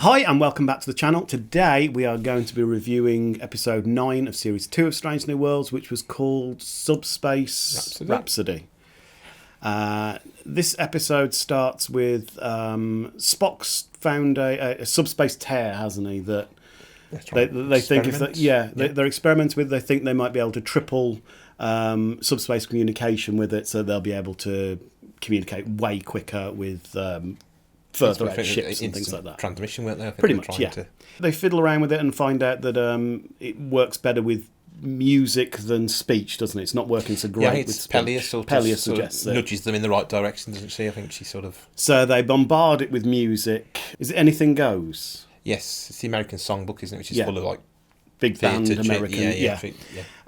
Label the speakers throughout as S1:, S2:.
S1: Hi and welcome back to the channel. Today we are going to be reviewing episode 9 of series 2 of Strange New Worlds, which was called Subspace Rhapsody. This episode starts with Spock's found a subspace tear, hasn't he? That they think if they're experimenting with. They think they might be able to triple subspace communication with it, so they'll be able to communicate way quicker with further out ships and things like that.
S2: Transmission, weren't they?
S1: Pretty much, yeah. They fiddle around with it and find out that it works better with music than speech, doesn't it? It's not working so great with speech.
S2: Pelia suggests nudges them in the right direction, doesn't she? I think she sort of...
S1: So they bombard it with music. Is it Anything Goes?
S2: Yes, it's the American songbook, isn't it? Which is full of like...
S1: big band American,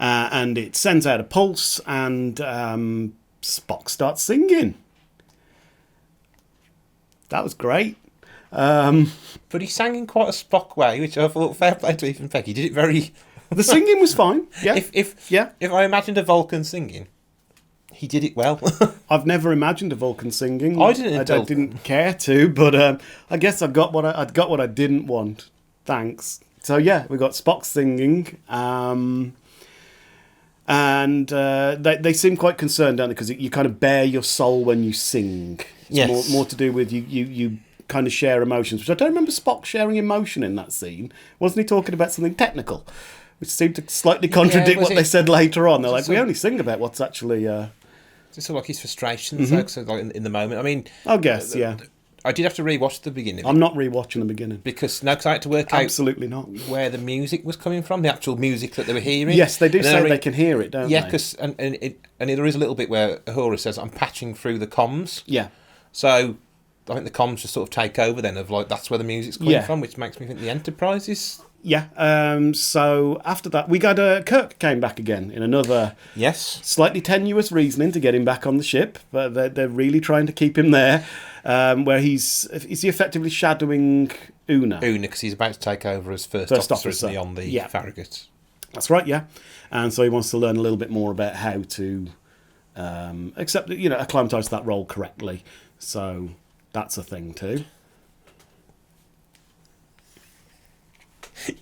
S1: and it sends out a pulse and Spock starts singing. That was great.
S2: But he sang in quite a Spock way, which I thought fair play to Ethan Peck. He did it very...
S1: The singing was fine. Yeah.
S2: If I imagined a Vulcan singing, he did it well.
S1: I've never imagined a Vulcan singing.
S2: I didn't.
S1: I didn't care to, but I guess I got what I didn't want. Thanks. So yeah, we got Spock singing, and they seem quite concerned, don't they? Because you kind of bare your soul when you sing. It's more to do with you kind of share emotions, which I don't remember Spock sharing emotion in that scene. Wasn't he talking about something technical? Which seemed to slightly contradict what they said later on. They're like, we only sing about what's actually...
S2: It's sort of like his frustrations, though, so like in the moment. I mean...
S1: I guess, yeah.
S2: I did have to rewatch the beginning.
S1: I'm not rewatching the beginning.
S2: Because I had to work out...
S1: Absolutely not.
S2: ...where the music was coming from, the actual music that they were hearing.
S1: Yes, they do say they can hear it, don't they?
S2: Yeah, because and there is a little bit where Uhura says, I'm patching through the comms.
S1: Yeah.
S2: So... I think the comms just sort of take over then of like that's where the music's coming from, which makes me think the Enterprise is...
S1: Yeah, so after that we got Kirk came back again in another slightly tenuous reasoning to get him back on the ship, but they're really trying to keep him there, where is he effectively shadowing Una?
S2: Una, because he's about to take over as first officer, isn't he, on the Farragut.
S1: That's right, yeah. And so he wants to learn a little bit more about how to acclimatise to that role correctly. So... that's a thing too.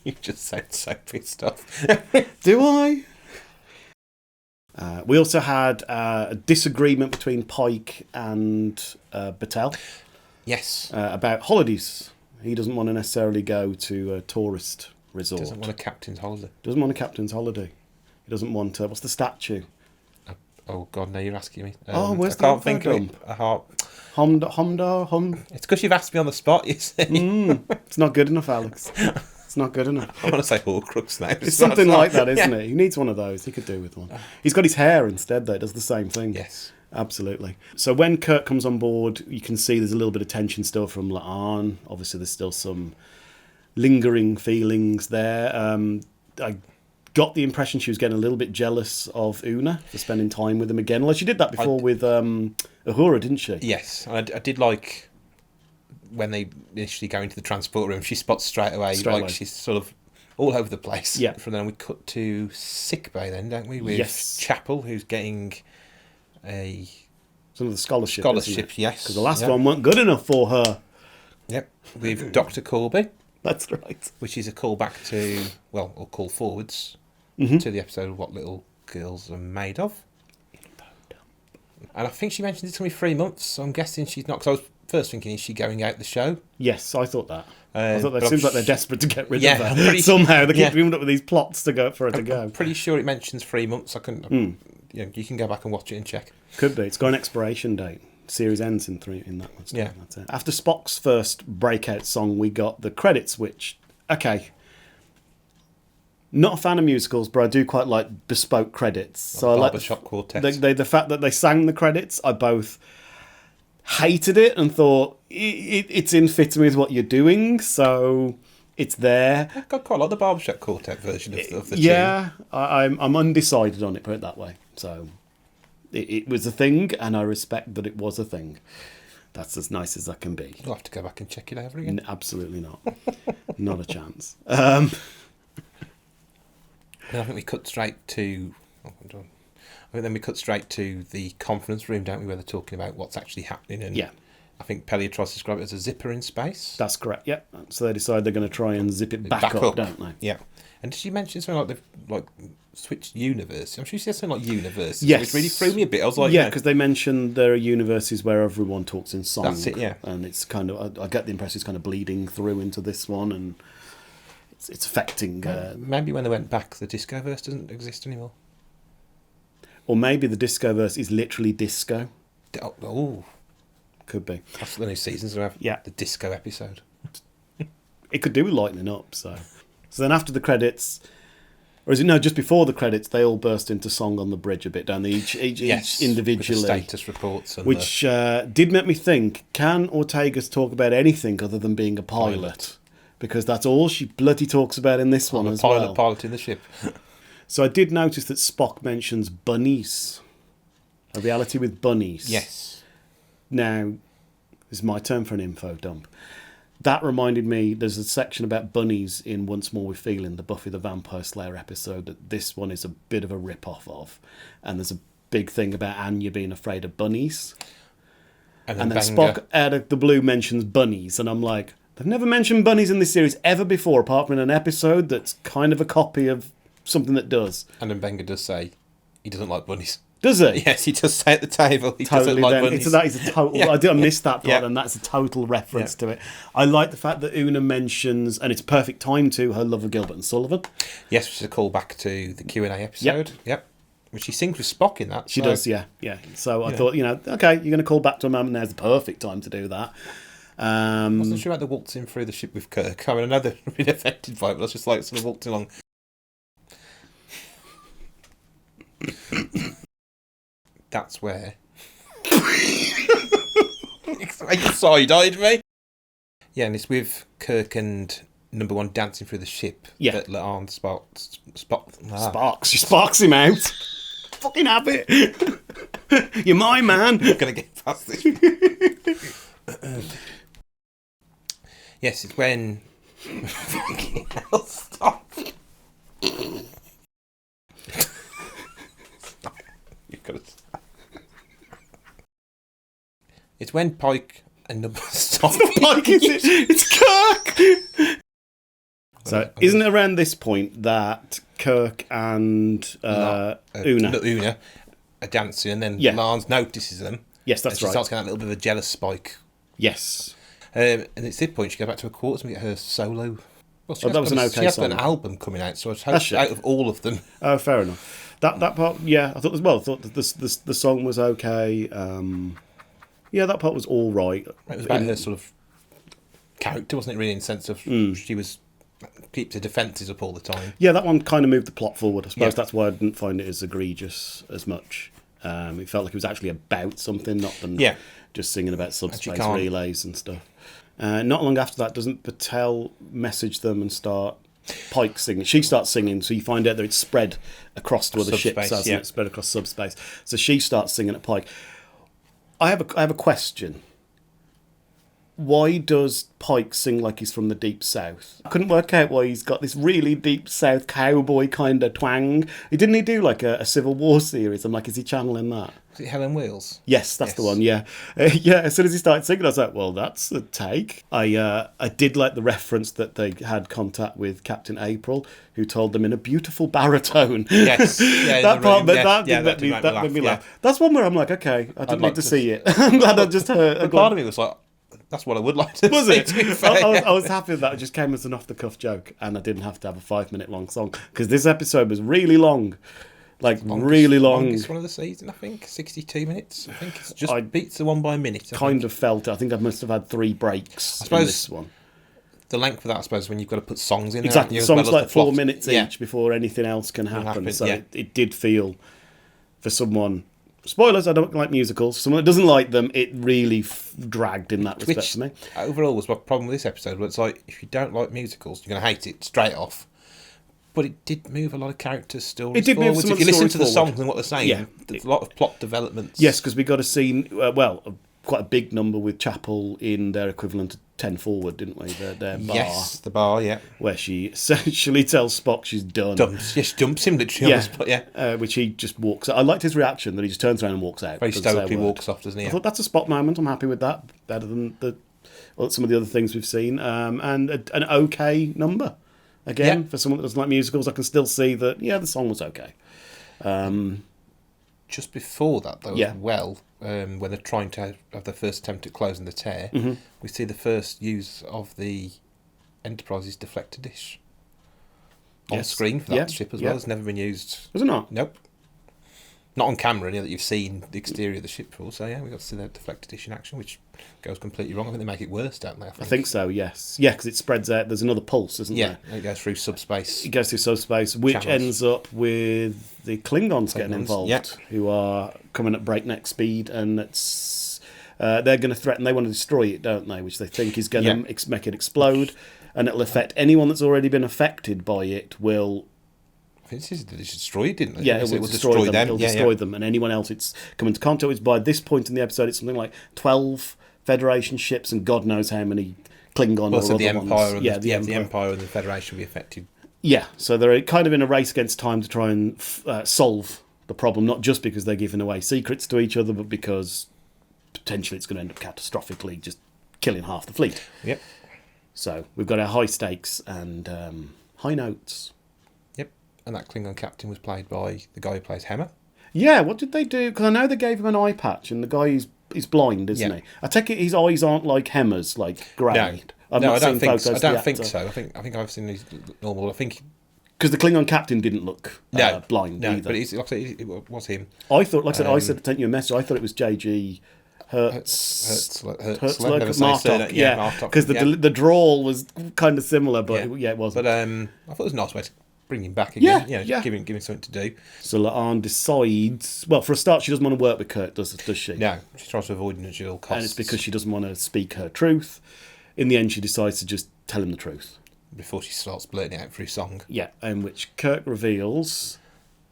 S2: You just sound so pissed off.
S1: Do I? We also had a disagreement between Pike and Battelle.
S2: Yes.
S1: About holidays. He doesn't want to necessarily go to a tourist resort.
S2: Doesn't want a captain's holiday.
S1: Doesn't want a captain's holiday. He doesn't want... what's the statue?
S2: Oh, God, now you're asking me.
S1: Where's
S2: I can't think of it. A heart...
S1: Hum.
S2: It's because you've asked me on the spot, you see.
S1: It's not good enough, Alex. It's not good enough.
S2: I want to say Horcrux now.
S1: It's something like that, isn't it? He needs one of those. He could do with one. He's got his hair instead, though. It does the same thing.
S2: Yes. Absolutely.
S1: So when Kirk comes on board, you can see there's a little bit of tension still from La'an. Obviously, there's still some lingering feelings there. I got the impression she was getting a little bit jealous of Una for spending time with him again. Well, she did that before with Uhura, didn't she?
S2: Yes. I did like when they initially go into the transport room, she spots straight away. She's sort of all over the place.
S1: Yeah.
S2: From then we cut to sickbay then, don't we? With Chapel, who's getting
S1: some of the scholarship,
S2: yes.
S1: Because the last one weren't good enough for her.
S2: Yep. With Dr. Corby.
S1: That's right.
S2: Which is a callback to, or call forwards to the episode of What Little Girls Are Made Of. And I think she mentioned it's going to be 3 months, so I'm guessing she's not, because I was first thinking, is she going out the show?
S1: Yes, I thought that. I thought it seems like they're desperate to get rid of her. Somehow they keep coming up with these plots for her to go.
S2: I'm pretty sure it mentions 3 months. You can go back and watch it and check.
S1: Could be. It's got an expiration date. Series ends in that one. Yeah. That's it. After Spock's first breakout song, we got the credits, which, not a fan of musicals, but I do quite like bespoke credits. So I like
S2: Barbershop Quartet.
S1: The fact that they sang the credits, I both hated it and thought it's in fitting with what you're doing, so it's there.
S2: I got quite like the Barbershop Quartet version of the tune.
S1: Yeah, I'm undecided on it, put it that way. So it was a thing, and I respect that it was a thing. That's as nice as that can be.
S2: You'll have to go back and check it over again.
S1: Absolutely not. Not a chance.
S2: I think we cut straight to... then we cut straight to the conference room, don't we, where they're talking about what's actually happening. And I think Pellier tries to describe it as a zipper in space.
S1: That's correct. Yeah. So they decide they're going to try and zip it back up, don't they?
S2: Yeah. And did she mention something like they've switched universe? I'm sure she said something like universe.
S1: Yes.
S2: Which really threw me a bit. I was like,
S1: yeah, because they mentioned there are universes where everyone talks in song.
S2: That's it, yeah.
S1: And it's kind of, I get the impression it's kind of bleeding through into this one, and it's affecting.
S2: Maybe when they went back, the Discoverse doesn't exist anymore.
S1: Or maybe the Discoverse is literally disco.
S2: Oh.
S1: Could be.
S2: That's the new seasons we have.
S1: Yeah.
S2: The disco episode.
S1: It could do with lightening up, so then after the credits, or is it no? Just before the credits, they all burst into song on the bridge a bit, don't they? Each individually,
S2: with the status reports, and
S1: which did make me think: can Ortegas talk about anything other than being a pilot? Because that's all she bloody talks about in this one as well.
S2: Piloting the ship.
S1: So I did notice that Spock mentions bunnies, a reality with bunnies.
S2: Yes.
S1: Now, this is my turn for an info dump. That reminded me, there's a section about bunnies in Once More With Feeling, the Buffy the Vampire Slayer episode, that this one is a bit of a rip-off of. And there's a big thing about Anya being afraid of bunnies. And then Spock, out of the blue, mentions bunnies. And I'm like, they've never mentioned bunnies in this series ever before, apart from in an episode that's kind of a copy of something that does.
S2: And then Benga does say he doesn't like bunnies.
S1: Does he?
S2: Yes, he does say at the table he doesn't like bunnies.
S1: That is a total.
S2: Yeah.
S1: I didn't miss that part,
S2: Yeah.
S1: and that's a total reference to it. I like the fact that Una mentions, and it's a perfect time to, her love of Gilbert and Sullivan.
S2: Yes, which is a callback to the Q&A episode. Yep. Which she sings with Spock in that.
S1: She does, yeah. So I thought, okay, you're going to call back to a moment. Now's the perfect time to do that.
S2: Wasn't sure about the waltzing through the ship with Kirk. I mean, I know they've been affected by it, but I was just like sort of waltzing along. That's where. You side-eyed me. Yeah, and it's with Kirk and Number One dancing through the ship.
S1: Yeah.
S2: That Laan sparks.
S1: She sparks him out. Fucking have it. You're my man.
S2: I'm going to get past this. Yes, it's when. Fucking hell, stop. You've got to stop. It's when Pike and Number stop.
S1: Pike, is it? It's Kirk. So, isn't it around this point that Kirk and Una
S2: are dancing, and then
S1: Yeah.
S2: Lance notices them?
S1: Yes, that's
S2: and she
S1: right.
S2: starts getting a little bit of a jealous spike.
S1: Yes.
S2: And it's this point she goes back to her quarters and get her solo. Well,
S1: that was an okay
S2: She has
S1: song.
S2: got an album coming out, so I hope out of all of them.
S1: Oh, fair enough. That part, yeah, I thought as well. I thought that the song was okay. Yeah, that part was all right.
S2: It was about her sort of character, wasn't it? Really, in the sense of she was keeps her defences up all the time.
S1: Yeah, that one kind of moved the plot forward. I suppose
S2: Yeah.
S1: that's why I didn't find it as egregious as much. It felt like it was actually about something, not than just singing about subspace relays and stuff. Not long after that, doesn't Patel message them and start Pike singing? She starts singing, so you find out that it's spread across to other ships, hasn't it? Spread across subspace. So she starts singing at Pike. I have a question. Why does Pike sing like he's from the Deep South? I couldn't work out why he's got this really Deep South cowboy kind of twang. Didn't he do like a Civil War series? I'm like, is he channeling that?
S2: Was it Helen Wheels?
S1: Yes, that's the one, yeah. Yeah, as soon as he started singing, I was like, well, that's a take. I did like the reference that they had contact with Captain April, who told them in a beautiful baritone.
S2: Yes. Yeah,
S1: that part, that made me laugh. That's one where I'm like, okay, I didn't need to see it. I'm glad I just heard.
S2: But part of me was like, that's what I would like to
S1: was
S2: see,
S1: it?
S2: to be fair.
S1: I was happy that it just came as an off-the-cuff joke, and I didn't have to have a 5-minute long song, because this episode was really long. Really long.
S2: Longest one of the season, I think. 62 minutes. I think it's just beats the one by a minute.
S1: Kind of felt it. I think I must have had 3 breaks in this one.
S2: The length of that, I suppose, when you've got to put songs in there.
S1: Exactly. Songs like 4 minutes each before anything else can happen. So it did feel, for someone... Spoilers, I don't like musicals. Someone that doesn't like them, it really dragged in that respect for me.
S2: Overall was my problem with this episode, where it's like, if you don't like musicals, you're going to hate it straight off. But it did move a lot of characters' stories forward. If you listen to the songs and what they're saying, there's a lot of plot developments.
S1: Yes, because we got a scene, quite a big number with Chapel in their equivalent 10 forward, didn't we? Their bar.
S2: Yes, the bar, yeah.
S1: Where she essentially tells Spock she's done.
S2: She dumps him literally on the spot, yeah.
S1: Which he just walks out. I liked his reaction that he just turns around and walks out.
S2: Very stoically walks off, doesn't he?
S1: I thought that's a Spock moment. I'm happy with that. Better than some of the other things we've seen. And an okay number. Again, for someone that doesn't like musicals, I can still see that, the song was okay.
S2: Just before that, though, as well, when they're trying to have their first attempt at closing the tear, we see the first use of the Enterprise's deflector dish on screen for that ship as well. It's never been used.
S1: Was it not?
S2: Nope. Not on camera, that you've seen the exterior of the ship for. So, we got to see that deflector dish in action, which goes completely wrong. I think they make it worse, don't they?
S1: I think so, yes. Yeah, because it spreads out. There's another pulse, isn't there?
S2: Yeah, it goes through subspace.
S1: It goes through subspace, which ends up with the Klingons getting involved, who are coming at breakneck speed, and it's they're going to threaten. They want to destroy it, don't they? Which they think is going to make it explode, and it'll affect anyone that's already been affected by it. Will
S2: I think they destroy it, didn't they?
S1: Yeah, it will destroy them. It'll destroy them, and anyone else it's come into contact with. By this point in the episode, it's something like 12 Federation ships, and God knows how many Klingon or other
S2: the Empire
S1: ones.
S2: And the Empire and the Federation will be affected.
S1: Yeah, so they're kind of in a race against time to try and solve the problem, not just because they're giving away secrets to each other, but because potentially it's going to end up catastrophically just killing half the fleet.
S2: Yep.
S1: So we've got our high stakes and high notes.
S2: Yep, and that Klingon captain was played by the guy who plays Hemmer.
S1: Yeah, what did they do? Because I know they gave him an eye patch, and the guy is blind, isn't he? I take it his eyes aren't like Hemmer's, like grey.
S2: No, I don't think so. I think I've seen these normal. I think
S1: because the Klingon captain didn't look blind either.
S2: But it was him.
S1: I thought, like I said, I sent you a message. I thought it was JG Hertzler, Martok, because the drawl was kind of similar, but it wasn't.
S2: But I thought it was a nice way to bring him back again. Giving him something to do.
S1: So La'an decides. Well, for a start, she doesn't want to work with Kirk, does she?
S2: No, she tries to avoid him at all costs.
S1: And it's because she doesn't want to speak her truth. In the end, she decides to just tell him the truth
S2: before she starts blurting it out through song.
S1: Yeah, in which Kirk reveals.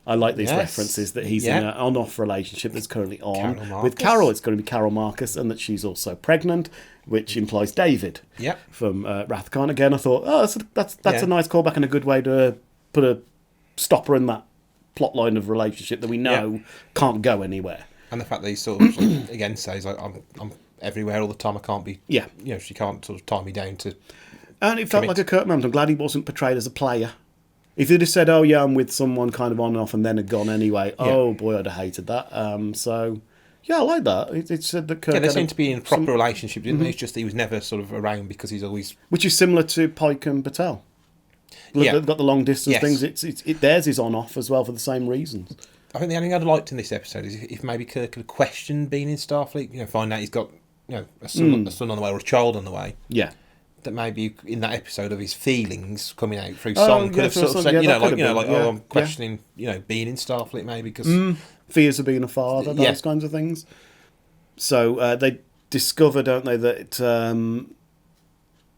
S1: I like these references that he's in an on-off relationship that's currently on with Carol. It's going to be Carol Marcus, and that she's also pregnant, which implies David from Wrath of Khan. Again, I thought, that's a nice callback and a good way to put a stopper in that plot line of relationship that we know can't go anywhere.
S2: And the fact that he sort of again says, like, I'm everywhere all the time. I can't be. Yeah. She can't sort of tie me down to.
S1: And it felt like a Kirk moment. I'm glad he wasn't portrayed as a player. If he'd have said, "Oh yeah, I'm with someone kind of on and off," and then had gone anyway, oh boy, I'd have hated that. So yeah, I like that. It said that Kirk.
S2: Yeah, they seem to be in a proper relationship, didn't they? It's just that he was never sort of around because he's always.
S1: Which is similar to Pike and Patel. They've got the long distance things. Theirs is on off as well for the same reasons.
S2: I think the only thing I'd liked in this episode is if maybe Kirk had questioned being in Starfleet. Find out he's got a son on the way or a child on the way. Yeah. That maybe in that episode of his feelings coming out through song could have sort of said, I'm questioning, being in Starfleet maybe because
S1: fears of being a father, those kinds of things. So they discover, don't they, that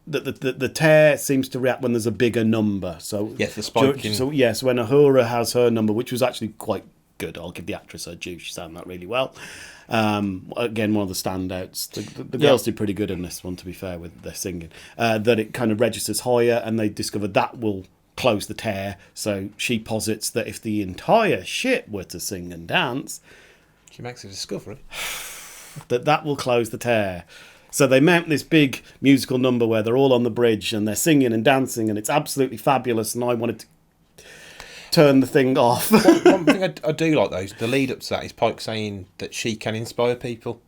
S1: the tear seems to react when there's a bigger number. So
S2: the spike.
S1: So when Uhura has her number, which was actually quite good, I'll give the actress her due. She sang that really well. Again, one of the standouts. The girls did pretty good in this one, to be fair, with their singing. That it kind of registers higher, and they discover that will close the tear. So she posits that if the entire ship were to sing and dance,
S2: she makes a discovery
S1: that will close the tear. So they mount this big musical number where they're all on the bridge and they're singing and dancing, and it's absolutely fabulous. And I wanted to turn the thing off.
S2: One thing I do like, though, is the lead up to that is Pike saying that she can inspire people.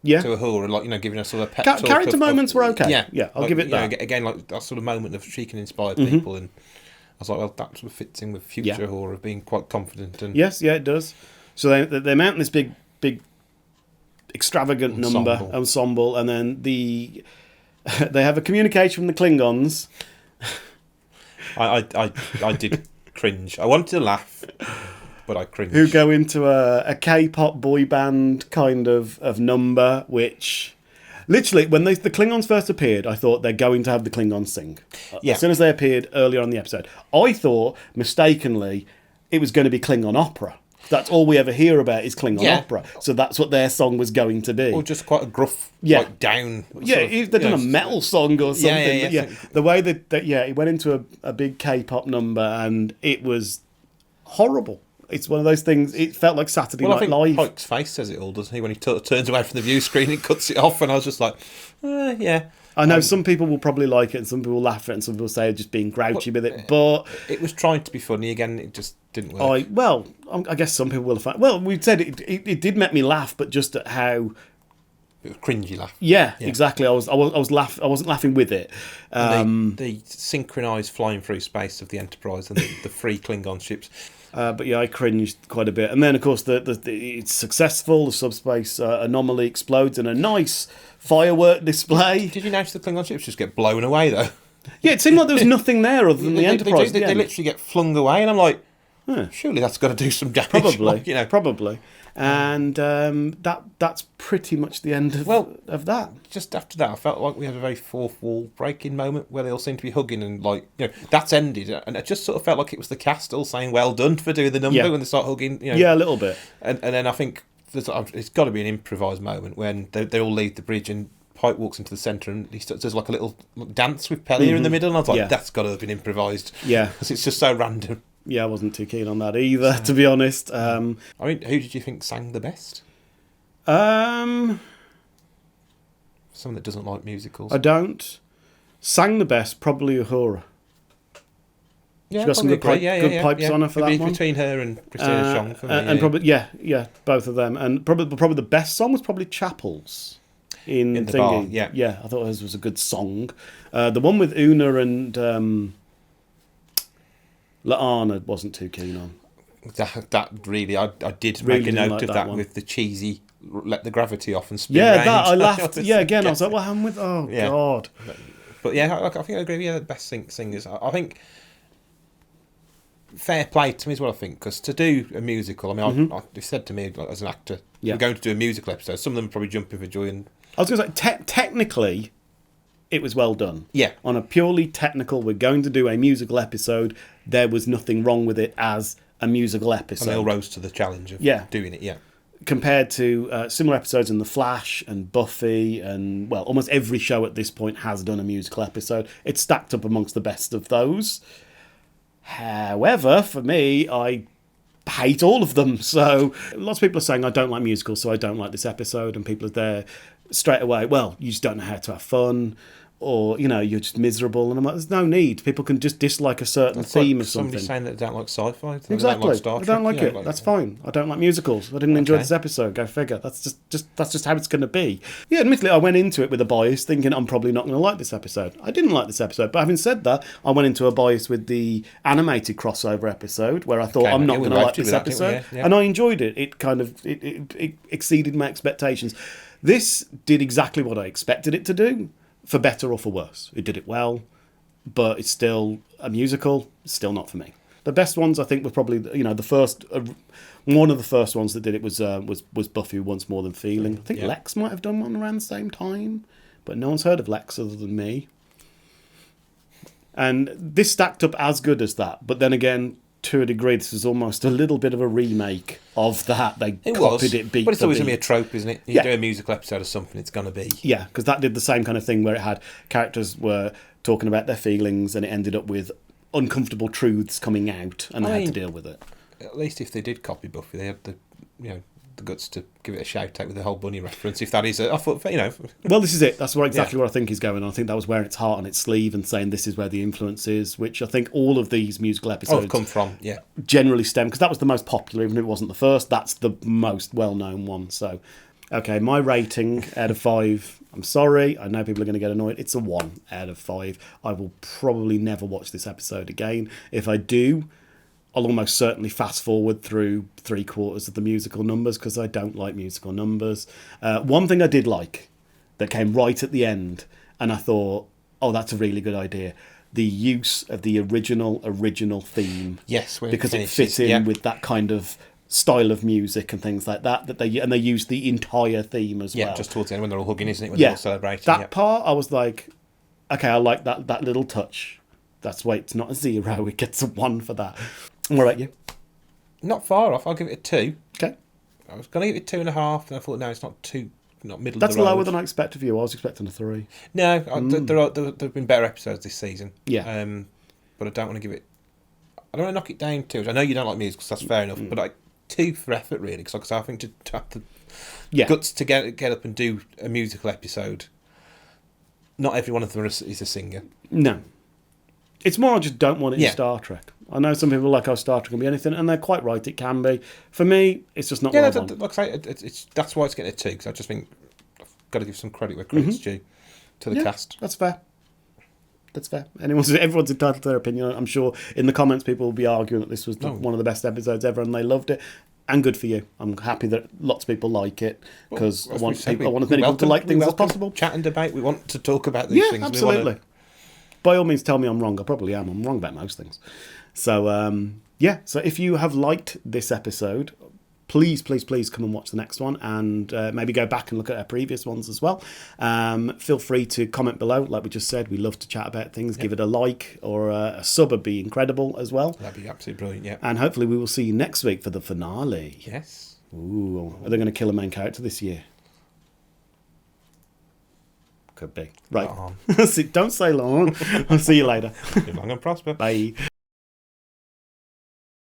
S2: Yeah. To Uhura, giving her sort of pep talk.
S1: Character moments were okay. Yeah, I'll give it that.
S2: Again, like that sort of moment of she can inspire people, and I was like, well, that sort of fits in with future Uhura of being quite confident. And
S1: yes, it does. So they mount this big extravagant ensemble, and then they have a communication from the Klingons.
S2: I did cringe. I wanted to laugh, but I cringed.
S1: Who go into a K-pop boy band kind of number, which literally when the Klingons first appeared, I thought they're going to have the Klingons sing. As soon as they appeared earlier on in the episode, I thought mistakenly it was going to be Klingon opera. That's all we ever hear about is Klingon
S2: Yeah.
S1: opera. So that's what their song was going to be.
S2: Or just quite a gruff,
S1: Yeah.
S2: like down.
S1: Yeah,
S2: sort of,
S1: they've done a metal song or something.
S2: Yeah,
S1: But the way that it went into a big K-pop number, and it was horrible. It's one of those things. It felt like Saturday
S2: Well, I
S1: Night
S2: think
S1: Live.
S2: Pike's face says it all, doesn't he? When he turns away from the view screen and cuts it off, and I was just like, yeah.
S1: I know some people will probably like it, and some people will laugh at it, and some people say just being grouchy with it. But
S2: it was trying to be funny again. It just didn't work.
S1: I guess some people will have. Well, we said it did make me laugh, but just at how.
S2: It was cringy laugh.
S1: Yeah, exactly. I wasn't laughing with it.
S2: The synchronised flying through space of the Enterprise and the three Klingon ships.
S1: But yeah, I cringed quite a bit. And then, of course, it's successful. The subspace anomaly explodes in a nice firework display.
S2: Did you notice the Klingon ships just get blown away, though?
S1: Yeah, it seemed like there was nothing there other than the Enterprise.
S2: They literally get flung away, and I'm like, surely that's got to do some damage.
S1: Probably, probably. And that's pretty much the end of that.
S2: Just after that, I felt like we had a very fourth wall breaking moment where they all seemed to be hugging, and that's ended, and it just sort of felt like it was the cast all saying well done for doing the number when they start hugging.
S1: Yeah, a little bit.
S2: And then I think it's got to be an improvised moment when they all leave the bridge and Pike walks into the centre and he does like a little dance with Pelia in the middle, and I was like, that's got to have been improvised.
S1: Yeah,
S2: because it's just so random.
S1: Yeah, I wasn't too keen on that either, to be honest.
S2: I mean, who did you think sang the best?
S1: Someone
S2: that doesn't like musicals.
S1: I don't. Sang the best, probably Uhura.
S2: Yeah,
S1: she's got some good pipes on her for that one.
S2: Between her and Christina Chong for me.
S1: And probably, both of them. And probably the best song was probably Chapel's. In
S2: the
S1: Thingy.
S2: bar, yeah.
S1: Yeah, I thought hers was a good song. The one with Una and La'ana wasn't too keen on.
S2: That really, I did
S1: really
S2: make a note
S1: like
S2: of that
S1: one.
S2: with the cheesy let the gravity off and spin
S1: Yeah,
S2: around.
S1: that I laughed. Yeah, again, I was like, what happened with... Oh, God.
S2: But yeah, I think I agree with you. The best singers. I think fair play to me is what I think, because to do a musical, I mean, they said to me as an actor, we're going to do a musical episode. Some of them probably jumping for joy. And
S1: I was going to say, technically, it was well done.
S2: Yeah.
S1: On a purely technical, we're going to do a musical episode, there was nothing wrong with it as a musical episode.
S2: And they all rose to the challenge of doing it,
S1: compared to similar episodes in The Flash and Buffy and, well, almost every show at this point has done a musical episode. It's stacked up amongst the best of those. However, for me, I hate all of them. So lots of people are saying, I don't like musicals, so I don't like this episode. And people are there straight away, well, you just don't know how to have fun. Or, you're just miserable. And I'm like, there's no need. People can just dislike a certain theme of something.
S2: Somebody saying that they don't like sci-fi.
S1: Exactly.
S2: They don't like Star Trek,
S1: I don't like it. That's fine. I don't like musicals. I didn't enjoy this episode. Go figure. That's just how it's going to be. Yeah, admittedly, I went into it with a bias, thinking I'm probably not going to like this episode. I didn't like this episode. But having said that, I went into a bias with the animated crossover episode, where I thought I'm not going to like this episode. And I enjoyed it. It kind of it exceeded my expectations. This did exactly what I expected it to do. For better or for worse. It did it well, but it's still a musical. It's still not for me. The best ones, I think, were probably, the first... one of the first ones that did it was Buffy Once More Than Feeling. I think Lex might have done one around the same time, but no one's heard of Lex other than me. And this stacked up as good as that, but then again, to a degree, this is almost a little bit of a remake of that. They copied it beat
S2: but it's
S1: for
S2: always
S1: beat.
S2: going to be a trope, isn't it? You do a musical episode of something, it's going to be.
S1: Yeah, because that did the same kind of thing where it had characters were talking about their feelings and it ended up with uncomfortable truths coming out and they had to deal with it.
S2: At least if they did copy Buffy, they had the guts to give it a shout out with the whole bunny reference. If that is I thought,
S1: Well, this is it. That's exactly where I think he's going. I think that was wearing its heart on its sleeve and saying this is where the influence is, which I think all of these musical episodes
S2: come from. Yeah,
S1: generally stem because that was the most popular, even if it wasn't the first. That's the most well-known one. So, okay, my rating out of 5. I'm sorry, I know people are going to get annoyed. It's a 1 out of 5. I will probably never watch this episode again. If I do, I'll almost certainly fast forward through 3/4 of the musical numbers because I don't like musical numbers. One thing I did like that came right at the end, and I thought, oh, that's a really good idea. The use of the original theme.
S2: Yes,
S1: because it fit in with that kind of style of music and things like that. They used the entire theme as well.
S2: Yeah, just towards the end when they're all hugging, isn't it? When they're all celebrating.
S1: That part, I was like, okay, I like that little touch. That's why it's not a 0. It gets a 1 for that. What about you?
S2: Not far off. I'll give it a 2.
S1: Okay.
S2: I was going to give it 2.5, and I thought, no, it's not middle
S1: That's
S2: of the road.
S1: lower than I expected for you. I was expecting a 3.
S2: No, there have been better episodes this season.
S1: Yeah.
S2: But I don't want to give it... I don't want to knock it down too much. I know you don't like musicals, that's fair enough, but like 2 for effort, really, because I think to have the guts to get up and do a musical episode, not every one of them is a singer.
S1: No. It's more I just don't want it in Star Trek. I know some people like how Star Trek can be anything, and they're quite right, it can be. For me, it's just not what I want.
S2: Like I say, that's why it's getting a 2, because I just think I've got to give some credit where credit's due to the cast.
S1: That's fair. That's fair. Everyone's entitled to their opinion. I'm sure in the comments people will be arguing that this was one of the best episodes ever and they loved it. And good for you. I'm happy that lots of people like it because I want as many people to like things as possible.
S2: Chat and debate. We want to talk about these things.
S1: Yeah, absolutely. By all means, tell me I'm wrong. I probably am. I'm wrong about most things. So, so if you have liked this episode, please come and watch the next one and maybe go back and look at our previous ones as well. Feel free to comment below. Like we just said, we love to chat about things. Give it a like or a sub would be incredible as well.
S2: That'd be absolutely brilliant, yeah.
S1: And hopefully we will see you next week for the finale.
S2: Yes.
S1: Ooh, are they going to kill a main character this year? Could be. Right. Don't say long. I'll see you later.
S2: Live long and prosper.
S1: Bye.